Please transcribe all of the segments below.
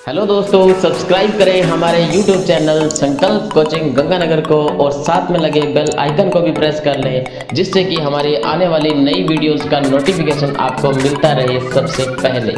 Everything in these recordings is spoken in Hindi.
हेलो दोस्तों, सब्सक्राइब करें हमारे YouTube चैनल संकल्प कोचिंग गंगानगर को और साथ में लगे बेल आइकन को भी प्रेस कर लें, जिससे कि हमारी आने वाली नई वीडियोस का नोटिफिकेशन आपको मिलता रहे सबसे पहले।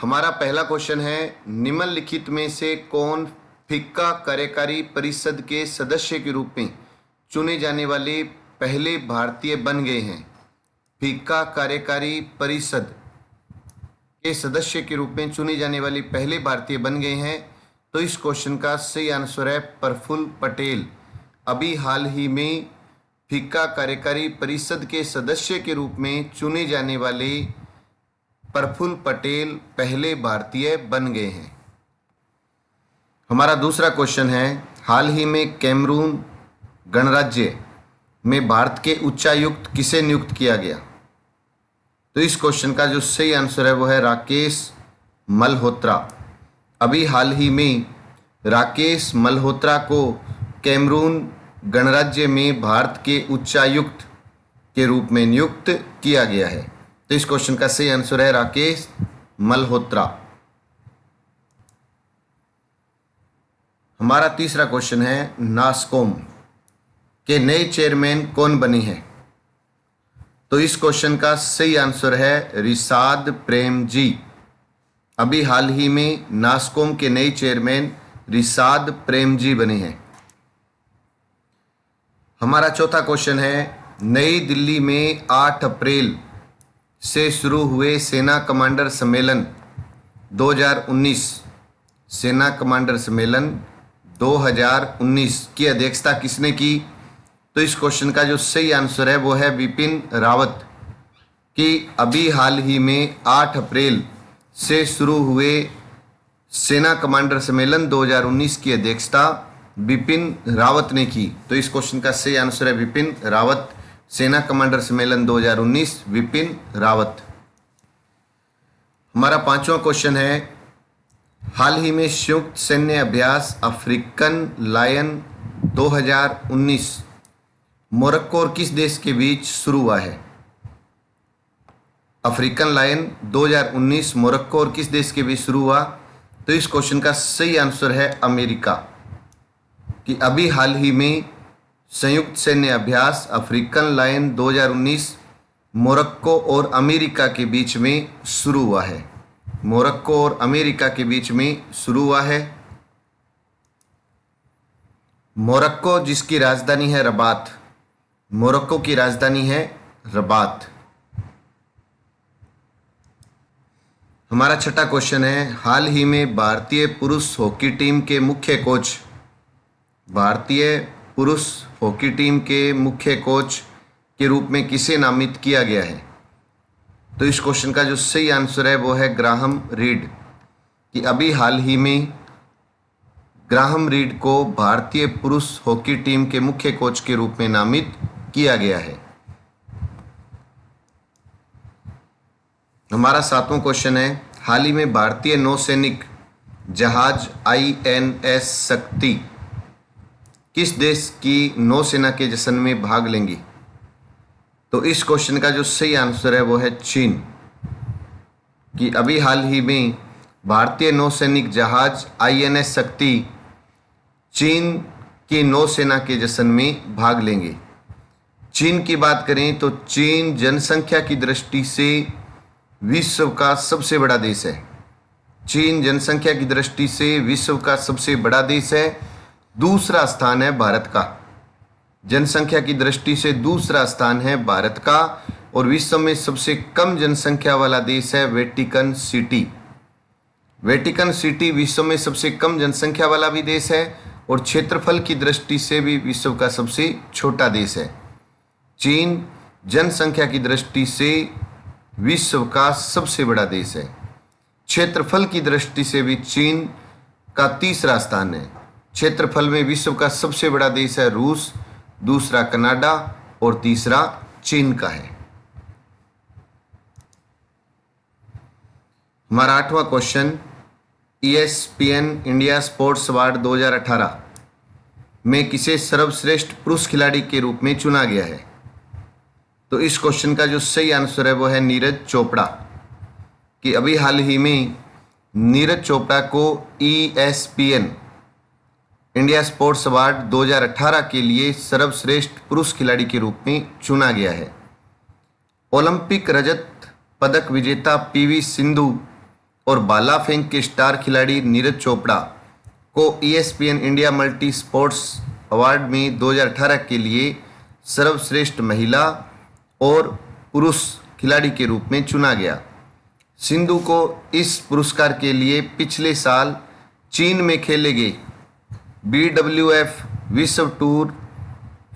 हमारा पहला क्वेश्चन है, निम्नलिखित में से कौन फिक्का कार्यकारी परिषद के सदस्य के रूप में चुने जाने वाले पहले भारतीय बन गए हैं। फिक्का कार्यकारी परिषद के सदस्य के रूप में चुने जाने वाले पहले भारतीय बन गए हैं। तो इस क्वेश्चन का सही आंसर है प्रफुल्ल पटेल। अभी हाल ही में फिक्का कार्यकारी परिषद के सदस्य के रूप में चुने जाने वाले प्रफुल्ल पटेल पहले भारतीय बन गए हैं। हमारा दूसरा क्वेश्चन है, हाल ही में कैमरून गणराज्य में भारत के उच्चायुक्त किसे नियुक्त किया गया। तो इस क्वेश्चन का जो सही आंसर है वो है राकेश मल्होत्रा। अभी हाल ही में राकेश मल्होत्रा को कैमरून गणराज्य में भारत के उच्चायुक्त के रूप में नियुक्त किया गया है। तो इस क्वेश्चन का सही आंसर है राकेश मल्होत्रा। हमारा तीसरा क्वेश्चन है, नास्कॉम के नए चेयरमैन कौन बने हैं। तो इस क्वेश्चन का सही आंसर है रिशाद प्रेम जी। अभी हाल ही में नास्कॉम के नए चेयरमैन रिशाद प्रेम जी बने हैं। हमारा चौथा क्वेश्चन है, नई दिल्ली में 8 अप्रैल से शुरू हुए सेना कमांडर सम्मेलन 2019 सेना कमांडर सम्मेलन 2019 की अध्यक्षता किसने की। तो इस क्वेश्चन का जो सही आंसर है वो है विपिन रावत। कि अभी हाल ही में 8 अप्रैल से शुरू हुए सेना कमांडर सम्मेलन 2019 की अध्यक्षता विपिन रावत ने की। तो इस क्वेश्चन का सही आंसर है विपिन रावत। सेना कमांडर सम्मेलन 2019 विपिन रावत। हमारा पांचवा क्वेश्चन है, हाल ही में संयुक्त सैन्य अभ्यास अफ्रीकन लायन 2019 मोरक्को और किस देश के बीच शुरू हुआ है। अफ्रीकन लायन 2019 मोरक्को और किस देश के बीच शुरू हुआ। तो इस क्वेश्चन का सही आंसर है अमेरिका। कि अभी हाल ही में संयुक्त सैन्य अभ्यास अफ्रीकन लायन 2019 मोरक्को और अमेरिका के बीच में शुरू हुआ है। मोरक्को और अमेरिका के बीच में शुरू हुआ है। मोरक्को जिसकी राजधानी है रबात, मोरक्को की राजधानी है रबात। हमारा छठा क्वेश्चन है, हाल ही में भारतीय पुरुष हॉकी टीम के मुख्य कोच, भारतीय पुरुष हॉकी टीम के मुख्य कोच के रूप में किसे नामित किया गया है। तो इस क्वेश्चन का जो सही आंसर है वो है ग्राहम रीड। कि अभी हाल ही में ग्राहम रीड को भारतीय पुरुष हॉकी टीम के मुख्य कोच के रूप में नामित किया गया है। हमारा सातवां क्वेश्चन है, हाल ही में भारतीय नौसैनिक जहाज INS शक्ति किस देश की नौसेना के जश्न में भाग लेंगी। तो इस क्वेश्चन का जो सही आंसर है वो है चीन। कि अभी हाल ही में भारतीय नौसैनिक जहाज INS शक्ति चीन की नौसेना के जश्न में भाग लेंगे। चीन की बात करें तो चीन जनसंख्या की दृष्टि से विश्व का सबसे बड़ा देश है। चीन जनसंख्या की दृष्टि से विश्व का सबसे बड़ा देश है। दूसरा स्थान है भारत का। जनसंख्या की दृष्टि से दूसरा स्थान है भारत का। और विश्व में सबसे कम जनसंख्या वाला देश है वेटिकन सिटी। वेटिकन सिटी विश्व में सबसे कम जनसंख्या वाला भी देश है और क्षेत्रफल की दृष्टि से भी विश्व का सबसे छोटा देश है। चीन जनसंख्या की दृष्टि से विश्व का सबसे बड़ा देश है। क्षेत्रफल की दृष्टि से भी चीन का तीसरा स्थान है। क्षेत्रफल में विश्व का सबसे बड़ा देश है रूस, दूसरा कनाडा और तीसरा चीन का है। हमारा आठवां question, ESPN India sports award 2018 में किसे सर्वश्रेष्ठ पुरुष खिलाड़ी के रूप में चुना गया है। तो इस क्वेश्चन का जो सही आंसर है वो है नीरज चोपड़ा। कि अभी हाल ही में नीरज चोपड़ा को ESPN इंडिया स्पोर्ट्स अवार्ड 2018 के लिए सर्वश्रेष्ठ पुरुष खिलाड़ी के रूप में चुना गया है। ओलंपिक रजत पदक विजेता PV सिंधु और भाला फेंक के स्टार खिलाड़ी नीरज चोपड़ा को ESPN India multi sports award में 2018 के लिए सर्वश्रेष्ठ महिला और पुरुष खिलाड़ी के रूप में चुना गया। सिंधु को इस पुरस्कार के लिए पिछले साल चीन में खेले गए BWF विश्व टूर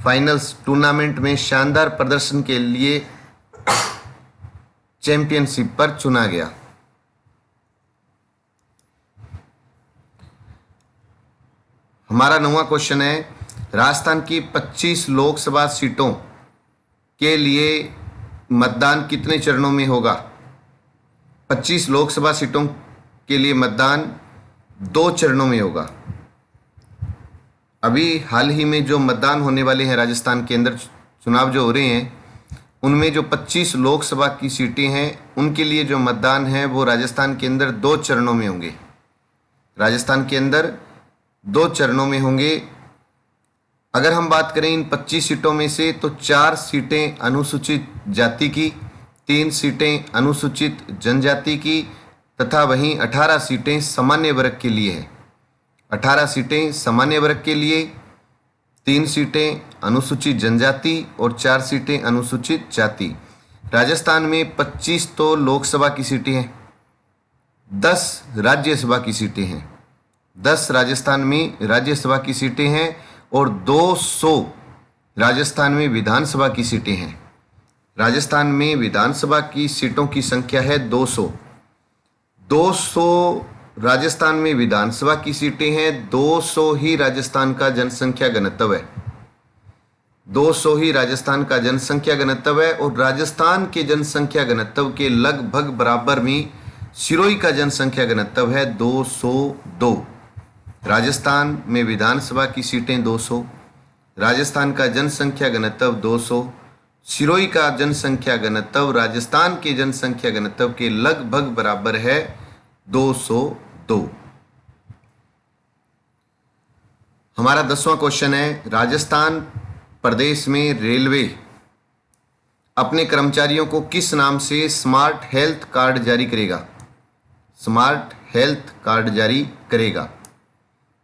फाइनल्स टूर्नामेंट में शानदार प्रदर्शन के लिए चैंपियनशिप पर चुना गया। हमारा 9वां क्वेश्चन है, राजस्थान की 25 लोकसभा सीटों के लिए मतदान कितने चरणों में होगा? 25 लोकसभा सीटों के लिए मतदान 2 चरणों में होगा। अभी हाल ही में जो मतदान होने वाले हैं राजस्थान के अंदर, चुनाव जो हो रहे हैं, उनमें जो 25 लोकसभा की सीटें हैं उनके लिए जो मतदान है वो राजस्थान के अंदर 2 चरणों में होंगे। राजस्थान के अंदर 2 चरणों में होंगे। अगर हम बात करें इन 25 सीटों में से, तो 4 सीटें अनुसूचित जाति की, 3 सीटें अनुसूचित जनजाति की तथा वहीं 18 सीटें सामान्य वर्ग के लिए है। 18 सीटें सामान्य वर्ग के लिए, 3 सीटें अनुसूचित जनजाति और 4 सीटें अनुसूचित जाति। राजस्थान में 25 तो लोकसभा की सीटें हैं, 10 राज्यसभा की सीटें हैं। 10 राजस्थान में राज्यसभा की सीटें हैं और 200 राजस्थान में विधानसभा की सीटें हैं। राजस्थान में विधानसभा की सीटों की संख्या है 200। 200 राजस्थान में विधानसभा की सीटें हैं। 200 ही राजस्थान का जनसंख्या घनत्व है। 200 ही राजस्थान का जनसंख्या घनत्व है और राजस्थान के जनसंख्या घनत्व के लगभग बराबर में सिरोही का जनसंख्या घनत्व है 202। राजस्थान में विधानसभा की सीटें 200, राजस्थान का जनसंख्या घनत्व 200, सिरोही का जनसंख्या घनत्व राजस्थान के जनसंख्या घनत्व के लगभग बराबर है 202। हमारा 10वां क्वेश्चन है, राजस्थान प्रदेश में रेलवे अपने कर्मचारियों को किस नाम से स्मार्ट हेल्थ कार्ड जारी करेगा? स्मार्ट हेल्थ कार्ड जारी करेगा।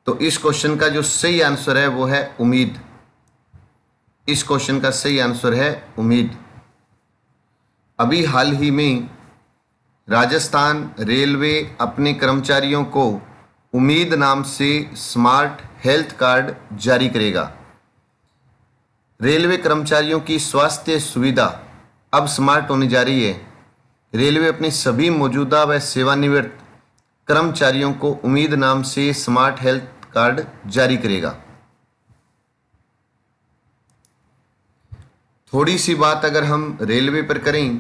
तो इस क्वेश्चन का जो सही आंसर है वो है उम्मीद। इस क्वेश्चन का सही आंसर है उम्मीद। अभी हाल ही में राजस्थान रेलवे अपने कर्मचारियों को उम्मीद नाम से स्मार्ट हेल्थ कार्ड जारी करेगा। रेलवे कर्मचारियों की स्वास्थ्य सुविधा अब स्मार्ट होने जा रही है। रेलवे अपने सभी मौजूदा व सेवानिवृत्त कर्मचारियों को उम्मीद नाम से स्मार्ट हेल्थ कार्ड जारी करेगा। थोड़ी सी बात अगर हम रेलवे पर करें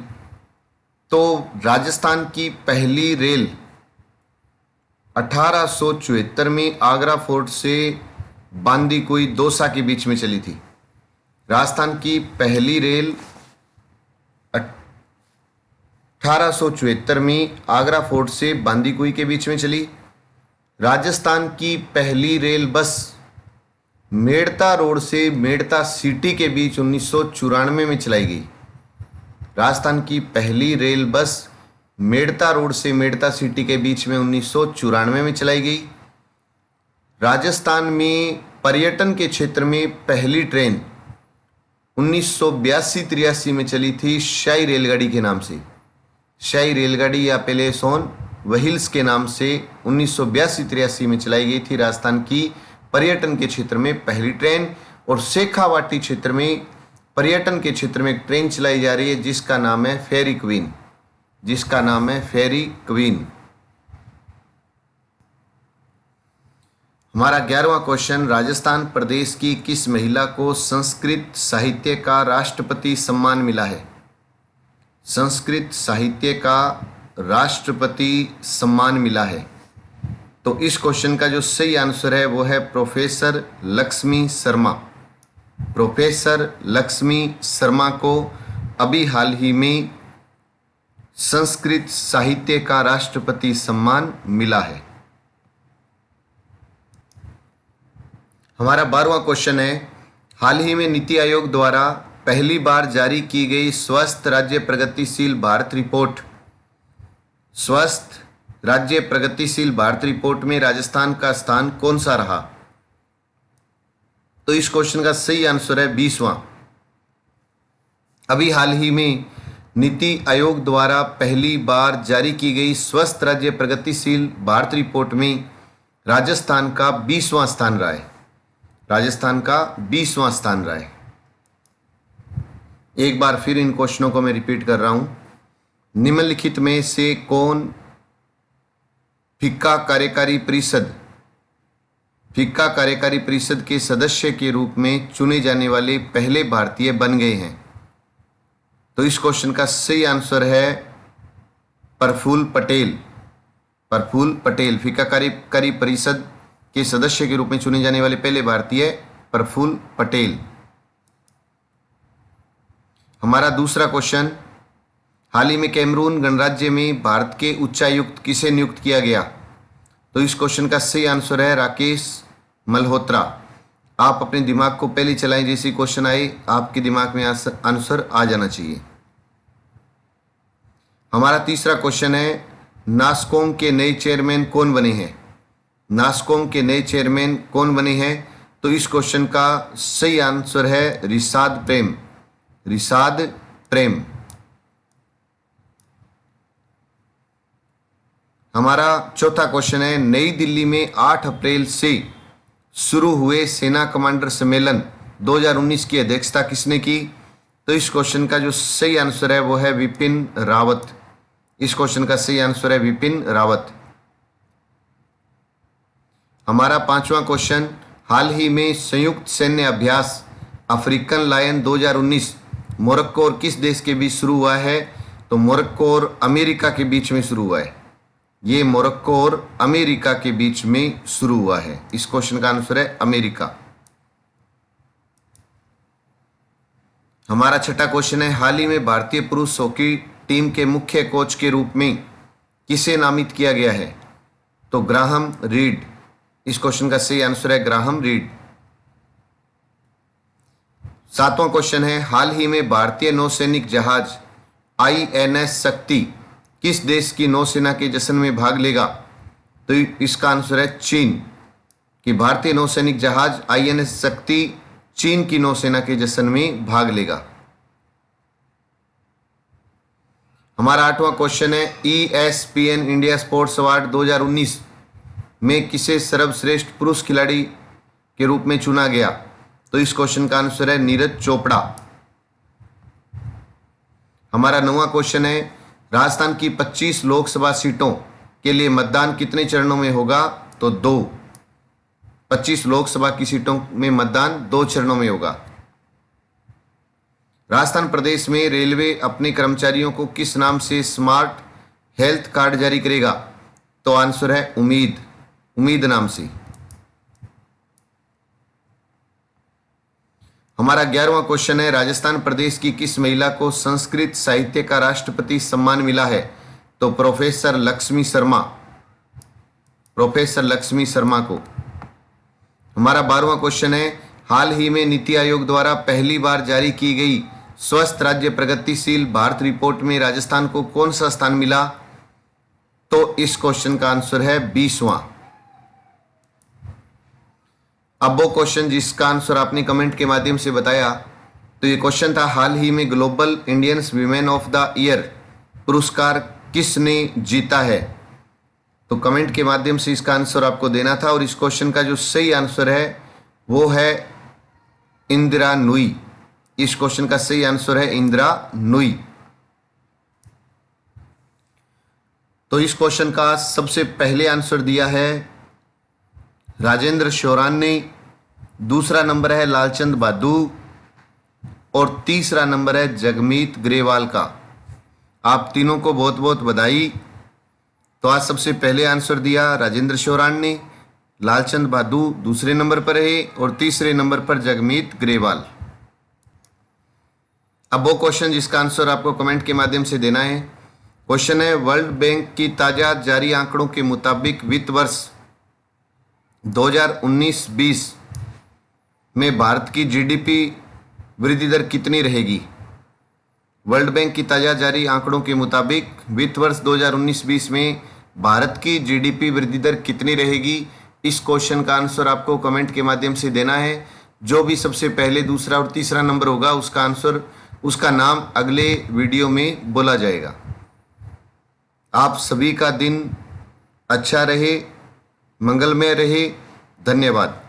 तो राजस्थान की पहली रेल 1874 में आगरा फोर्ट से बांदीकुई दौसा के बीच में चली थी। राजस्थान की पहली रेल 1874 में आगरा फोर्ट से बांदीकुई के बीच में चली। राजस्थान की पहली रेल बस मेड़ता रोड से मेड़ता सिटी के बीच 1994 में चलाई गई। राजस्थान की पहली रेल बस मेड़ता रोड से मेड़ता सिटी के बीच में 1994 में चलाई गई। राजस्थान में पर्यटन के क्षेत्र में पहली ट्रेन 1982-83 में चली थी शाही रेलगाड़ी के नाम से। शाही रेलगाड़ी या पैलेस ऑन व्हील्स के नाम से 1982-83 में चलाई गई थी राजस्थान की पर्यटन के क्षेत्र में पहली ट्रेन। और शेखावाटी क्षेत्र में पर्यटन के क्षेत्र में एक ट्रेन चलाई जा रही है जिसका नाम है फेरी क्वीन, जिसका नाम है फेरी क्वीन। हमारा 11वां क्वेश्चन, राजस्थान प्रदेश की किस महिला को संस्कृत साहित्य का राष्ट्रपति सम्मान मिला है? संस्कृत साहित्य का राष्ट्रपति सम्मान मिला है। तो इस क्वेश्चन का जो सही आंसर है वो है प्रोफेसर लक्ष्मी शर्मा। प्रोफेसर लक्ष्मी शर्मा को अभी हाल ही में संस्कृत साहित्य का राष्ट्रपति सम्मान मिला है? हमारा 12वां क्वेश्चन है, हाल ही में नीति आयोग द्वारा पहली बार जारी की गई स्वस्थ राज्य प्रगतिशील भारत रिपोर्ट, स्वस्थ राज्य प्रगतिशील भारत रिपोर्ट में राजस्थान का स्थान कौन सा रहा? तो इस क्वेश्चन का सही आंसर है 20वां। अभी हाल ही में नीति आयोग द्वारा पहली बार जारी की गई स्वस्थ राज्य प्रगतिशील भारत रिपोर्ट में राजस्थान का 20वां स्थान रहा है। राजस्थान का 20वां स्थान रहा है। एक बार फिर इन क्वेश्चनों को मैं रिपीट कर रहा हूं। निम्नलिखित में से कौन फिक्का कार्यकारी परिषद के सदस्य के रूप में चुने जाने वाले पहले भारतीय बन गए हैं? तो इस क्वेश्चन का सही आंसर है प्रफुल्ल पटेल। प्रफुल्ल पटेल फिक्का कार्यकारी परिषद के सदस्य के रूप में चुने जाने वाले पहले भारतीय प्रफुल्ल पटेल। हमारा दूसरा क्वेश्चन, हाल ही में कैमरून गणराज्य में भारत के उच्चायुक्त किसे नियुक्त किया गया? तो इस क्वेश्चन का सही आंसर है राकेश मल्होत्रा। आप अपने दिमाग को पहले चलाएं, जैसे क्वेश्चन आए आपके दिमाग में आंसर आ जाना चाहिए। हमारा तीसरा क्वेश्चन है, नासकॉम के नए चेयरमैन कौन बने हैं? नासकॉम के नए चेयरमैन कौन बने हैं? तो इस क्वेश्चन का सही आंसर है रिशाद प्रेम। रिशाद प्रेम। हमारा चौथा क्वेश्चन है, नई दिल्ली में 8 अप्रैल से शुरू हुए सेना कमांडर सम्मेलन 2019 की अध्यक्षता किसने की? तो इस क्वेश्चन का जो सही आंसर है वो है विपिन रावत। इस क्वेश्चन का सही आंसर है विपिन रावत। हमारा 5वां क्वेश्चन, हाल ही में संयुक्त सैन्य अभ्यास अफ्रीकन लायन 2019 मोरक्को और किस देश के बीच शुरू हुआ है? तो मोरक्को और अमेरिका के बीच में शुरू हुआ है। ये मोरक्को और अमेरिका के बीच में शुरू हुआ है। इस क्वेश्चन का आंसर है अमेरिका। हमारा छठा क्वेश्चन है, हाल ही में भारतीय पुरुष हॉकी टीम के मुख्य कोच के रूप में किसे नामित किया गया है? तो ग्राहम रीड। इस क्वेश्चन का सही आंसर है ग्राहम रीड। 7वां क्वेश्चन है, हाल ही में भारतीय नौसैनिक जहाज INS शक्ति किस देश की नौसेना के जश्न में भाग लेगा? तो इसका आंसर है चीन। कि भारतीय नौसैनिक जहाज INS शक्ति चीन की नौसेना के जश्न में भाग लेगा। हमारा 8वां क्वेश्चन है, ESPN इंडिया स्पोर्ट्स अवार्ड 2019 में किसे सर्वश्रेष्ठ पुरुष खिलाड़ी के रूप में चुना गया? तो इस क्वेश्चन का आंसर है नीरज चोपड़ा। हमारा 9वां क्वेश्चन है, राजस्थान की 25 लोकसभा सीटों के लिए मतदान कितने चरणों में होगा? तो 2। 25 लोकसभा की सीटों में मतदान 2 चरणों में होगा। राजस्थान प्रदेश में रेलवे अपने कर्मचारियों को किस नाम से स्मार्ट हेल्थ कार्ड जारी करेगा? तो आंसर है उम्मीद। उम्मीद नाम से। हमारा 11वां क्वेश्चन है, राजस्थान प्रदेश की किस महिला को संस्कृत साहित्य का राष्ट्रपति सम्मान मिला है? तो प्रोफेसर लक्ष्मी शर्मा। प्रोफेसर लक्ष्मी शर्मा को। हमारा 12वां क्वेश्चन है, हाल ही में नीति आयोग द्वारा पहली बार जारी की गई स्वस्थ राज्य प्रगतिशील भारत रिपोर्ट में राजस्थान को कौन सा स्थान मिला? तो इस क्वेश्चन का आंसर है 20वां। अब वो क्वेश्चन जिसका आंसर आपने कमेंट के माध्यम से बताया, तो ये क्वेश्चन था, हाल ही में global Indians women of the year पुरस्कार किसने जीता है? तो कमेंट के माध्यम से इसका आंसर आपको देना था। और इस क्वेश्चन का जो सही आंसर है वो है इंदिरा नुई। इस क्वेश्चन का सही आंसर है इंदिरा नुई। तो इस क्वेश्चन का सबसे पहले आंसर दिया है राजेंद्र शोरान ने, दूसरा नंबर है लालचंद बहादुर और तीसरा नंबर है जगमीत ग्रेवाल का। आप तीनों को बहुत बहुत बधाई। तो आज सबसे पहले आंसर दिया राजेंद्र शोरान ने, लालचंद बहादुर दूसरे नंबर पर है और तीसरे नंबर पर जगमीत ग्रेवाल। अब वो क्वेश्चन जिसका आंसर आपको कमेंट के माध्यम से देना है। क्वेश्चन है, वर्ल्ड बैंक की ताज़ा जारी आंकड़ों के मुताबिक वित्त वर्ष 2019-20 में भारत की जीडीपी वृद्धि दर कितनी रहेगी? वर्ल्ड बैंक की ताज़ा जारी आंकड़ों के मुताबिक वित्त वर्ष 2019-20 में भारत की जीडीपी वृद्धि दर कितनी रहेगी? इस क्वेश्चन का आंसर आपको कमेंट के माध्यम से देना है। जो भी सबसे पहले दूसरा और तीसरा नंबर होगा उसका आंसर, उसका नाम अगले वीडियो में बोला जाएगा। आप सभी का दिन अच्छा रहे, मंगलमय रहे। धन्यवाद।